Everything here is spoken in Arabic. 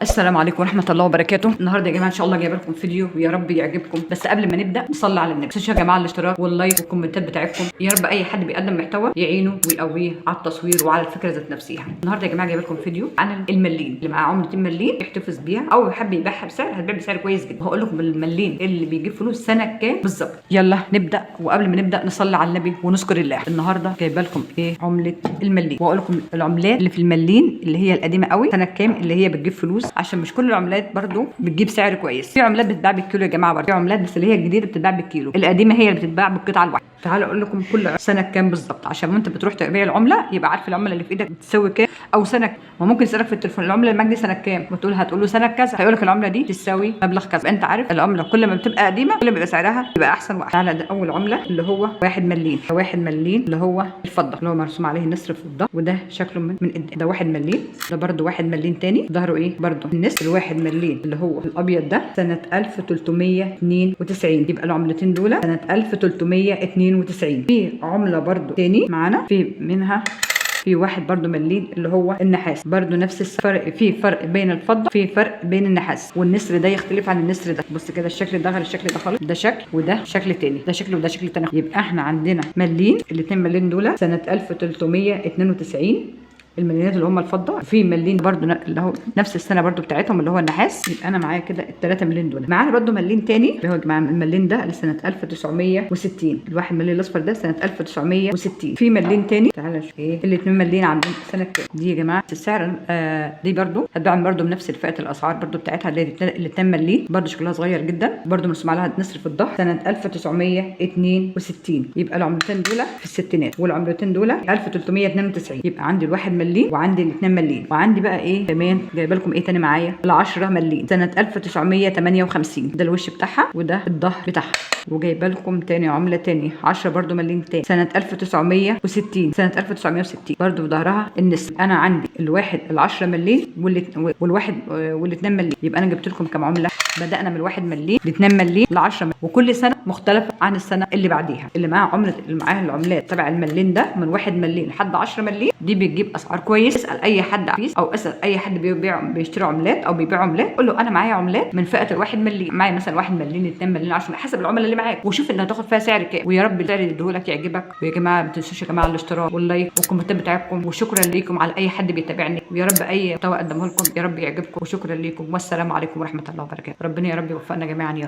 السلام عليكم ورحمة الله وبركاته. النهارده يا جماعة إن شاء الله جايبه لكم فيديو ويا رب يعجبكم، بس قبل ما نبدأ نصلي على النبي. متنسوش يا جماعة الاشتراك واللايك والكومنتات بتاعتكم، يا رب أي حد بيقدم محتوى يعينه ويقويه على التصوير وعلى الفكرة ذات نفسها. النهارده يا جماعة جايبه لكم فيديو عن الملين اللي معاه عملة الملين يحتفظ بيها أو يحب يبيعها بسعر، هتبيع بسعر كويس جدا. هقول لكم الملين اللي بيجيب فلوس سنة كام بالظبط. يلا نبدأ، وقبل ما نبدأ نصلي على النبي ونذكر الله. النهارده جايبه لكم عملة الملين، وأقول لكم العملات اللي في الملين اللي هي القديمة قوي سنة كام اللي هي بتجيب فلوس، عشان مش كل العملات برضو بتجيب سعر كويس. في عملات بتتباع بالكيلو يا جماعه، برضو في عملات بس اللي هي الجديده بتتباع بالكيلو، القديمه هي اللي بتتباع بالقطعه الواحده. تعالوا اقول لكم كل سنه كام بالظبط، عشان وانت بتروح تبيع العمله يبقى عارف العمله اللي في ايدك بتساوي كام او سنه. وممكن يسالك في التليفون العمله اللي معاك دي سنه كام، هتقول له سنه كذا، هيقول لك العمله دي تساوي مبلغ كذا. انت عارف العمله كل ما بتبقى قديمه كل ما بيبقى سعرها يبقى احسن وقت. تعالى ده اول عمله اللي هو 1 مليم. 1 مليم اللي هو الفضه اللي هو مرسوم عليه نسر في الظهر، وده شكله من قدام. ده 1 مليم. ده برضو 1 مليم تاني ظهره برضو النسر. ال1 مليم اللي هو الابيض ده سنه 1392، يبقى العملتين دول سنه 1392. في عمله برضو تاني معانا في منها في واحد برضو ملين اللي هو النحاس، برضو نفس الفرق، في فرق بين الفضه في فرق بين النحاس، والنسر ده يختلف عن النسر ده. بص كده الشكل ده غير الشكل ده خالص، ده شكل وده شكل تاني، ده شكل وده شكل تاني. يبقى احنا عندنا ملين، الاثنين ملين دول سنه 1392 المليونات اللي هم الفضه، في ملين برضو اللي هو نفس السنه برضو بتاعتهم اللي هو النحاس. يبقى انا معايا كده ال3 مليون دول. معانا برضو ملين تاني اللي هو الملين ده لسنه 1960، الواحد ملين الاصفر ده سنه 1960. في ملين تاني تعالى نشوف الاثنين ملين عندهم سنه كام دي يا جماعه. السعر دي برضو هتباع برضو بنفس فئه الاسعار برضو بتاعتها اللي الاثنين ملين، برضو شكلها صغير جدا، برضو مرسوم عليها نسر في الظهر سنه 1962. يبقى العملتين دول في الستينات والعملتين دول 1392. يبقى عندي الواحد ملين وعندي الاثنين ملين، وعندي بقى كمان جايبه لكم تاني معايا ال10 ملين سنه 1958. ده الوش بتاعها وده الظهر بتاعها. وجايبه لكم تاني عمله تاني 10 برضو ملين تاني سنه 1960. سنه 1960 برضو في ظهرها النسر. انا عندي الواحد ال10 ملين والواحد والاثنين ملين. يبقى انا جبت لكم كام عمله. بدانا من 1 ملين ل2 ملين ل10 ملين، وكل سنه مختلفه عن السنه اللي بعديها. اللي معاها عمله اللي معاها العملات تبع الملين ده من 1 ملين لحد 10 ملين دي بتجيب اسعار كويس. اسال اي حد او اسال اي حد بيشتري عملات او بيبيع عملات، قول له انا معايا عملات من فئه ال1 ملين، معايا مثلا 1 ملين 2 ملين 10 حسب العمله اللي معاك، وشوف انها هتاخد فيها سعر كام. ويا رب السعر اللي يديهولك يعجبك. ويا جماعه ما تنسوش يا جماعه الاشتراك واللايك والكومنتات بتاعتكم، وشكرا ليكم على اي حد بيتابعني. ويا رب اي محتوى اقدمه لكم يا رب يعجبكم، وشكرا ليكم والسلام عليكم ورحمه الله وبركاته. ربنا يا رب يوفقنا جميعا يا رب.